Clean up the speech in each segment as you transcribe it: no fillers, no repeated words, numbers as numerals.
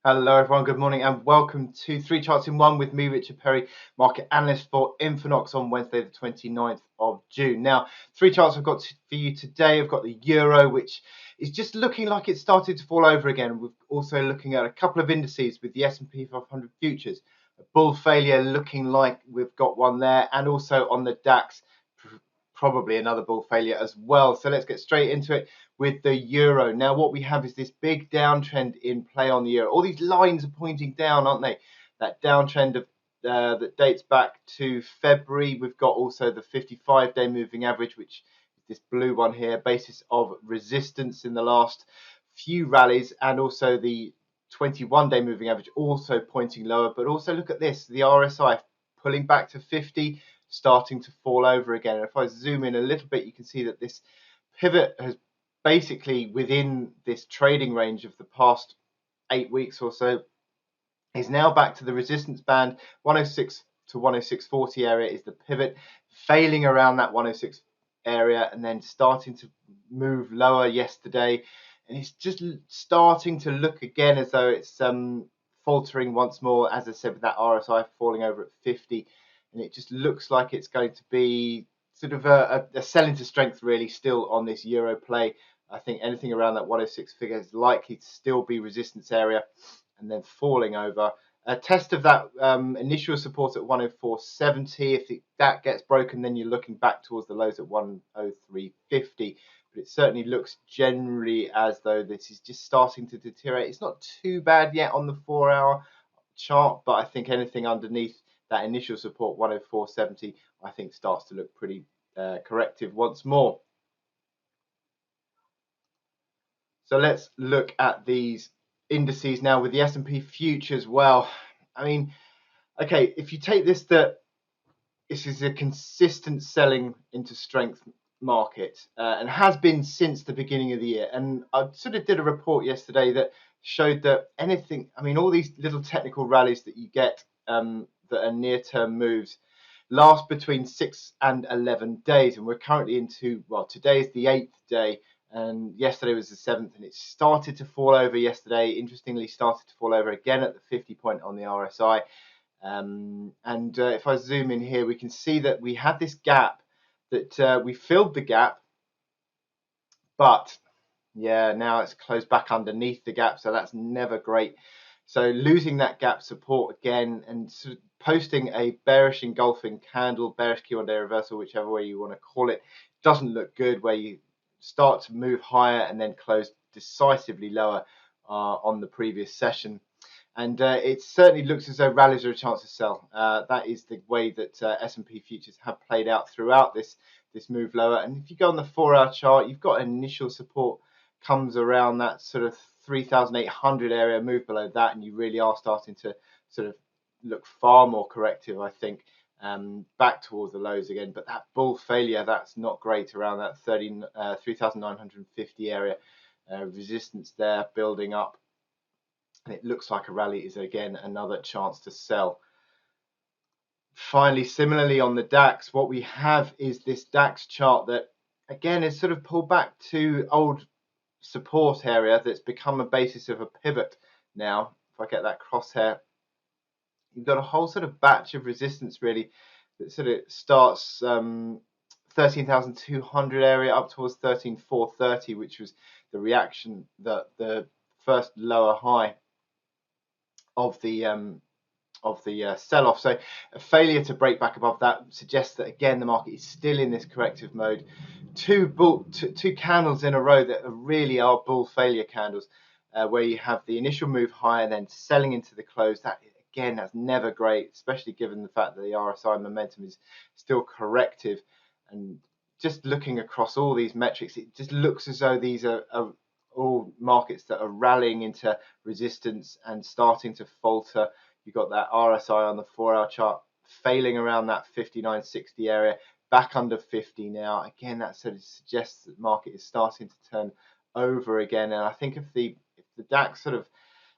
Hello everyone, good morning and welcome to 3 Charts in 1 with me, Richard Perry, market analyst for Infonox on Wednesday the 29th of June. Now, 3 charts I've got for you today. I've got the euro, which is just looking like it's started to fall over again. We're also looking at a couple of indices with the S&P 500 futures. A bull failure looking like we've got one there, and also on the DAX, probably another bull failure as well. So let's get straight into it with the euro. Now what we have is this big downtrend in play on the euro. All these lines are pointing down, aren't they? That downtrend of that dates back to February. We've got also the 55-day moving average, which is this blue one here, basis of resistance in the last few rallies, and also the 21-day moving average also pointing lower. But also look at this, the RSI pulling back to 50, starting to fall over again. And if I zoom in a little bit, you can see that this pivot has basically within this trading range of the past 8 weeks or so is now back to the resistance band. 106 to 106.40 area is the pivot, failing around that 106 area and then starting to move lower yesterday, and it's just starting to look again as though it's faltering once more, as I said, with that RSI falling over at 50, and it just looks like it's going to be sort of a sell into strength really still on this euro play. I think anything around that 106 figure is likely to still be resistance area and then falling over. A test of that initial support at 104.70. If that gets broken, then you're looking back towards the lows at 103.50. But it certainly looks generally as though this is just starting to deteriorate. It's not too bad yet on the 4-hour chart, but I think anything underneath that initial support 104.70 I think starts to look pretty corrective once more. So let's look at these indices now with the S&P futures. Well, I mean, okay, if you take this that this is a consistent selling into strength market and has been since the beginning of the year, and I sort of did a report yesterday that showed that anything, I mean, all these little technical rallies that you get that are near-term moves last between 6 and 11 days, and we're currently into, well, today is the 8th day and yesterday was the 7th, and it started to fall over yesterday. Interestingly, started to fall over again at the 50 point on the RSI. If I zoom in here, we can see that we had this gap that we filled the gap, but yeah, now it's closed back underneath the gap, so that's never great. So losing that gap support again and sort of posting a bearish engulfing candle, bearish Q1 day reversal, whichever way you want to call it, doesn't look good, where you start to move higher and then close decisively lower on the previous session. And it certainly looks as though rallies are a chance to sell. That is the way that S&P futures have played out throughout this move lower. And if you go on the 4-hour chart, you've got initial support comes around that sort of 3,800 area, move below that, and you really are starting to sort of look far more corrective, I think, back towards the lows again. But that bull failure, that's not great around that 3,950 area, resistance there building up, and it looks like a rally is again another chance to sell. Finally, similarly on the DAX, what we have is this DAX chart that again is sort of pulled back to old support area that's become a basis of a pivot now. If I get that crosshair, you've got a whole sort of batch of resistance really that sort of starts 13,200 area up towards 13,430, which was the reaction, that the first lower high of the sell-off. So a failure to break back above that suggests that again the market is still in this corrective mode. Two candles in a row that really are bull failure candles, where you have the initial move higher and then selling into the close. That again, that's never great, especially given the fact that the RSI momentum is still corrective. And just looking across all these metrics, it just looks as though these are all markets that are rallying into resistance and starting to falter. You've got that RSI on the 4-hour chart failing around that 59.60 area, back under 50 now. Again, that sort of suggests that the market is starting to turn over again. And I think if the DAX sort of,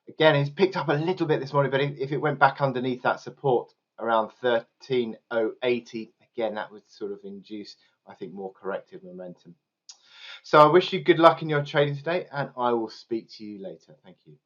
again, it's picked up a little bit this morning, but if it went back underneath that support around 13,080, again, that would sort of induce, I think, more corrective momentum. So I wish you good luck in your trading today, and I will speak to you later. Thank you.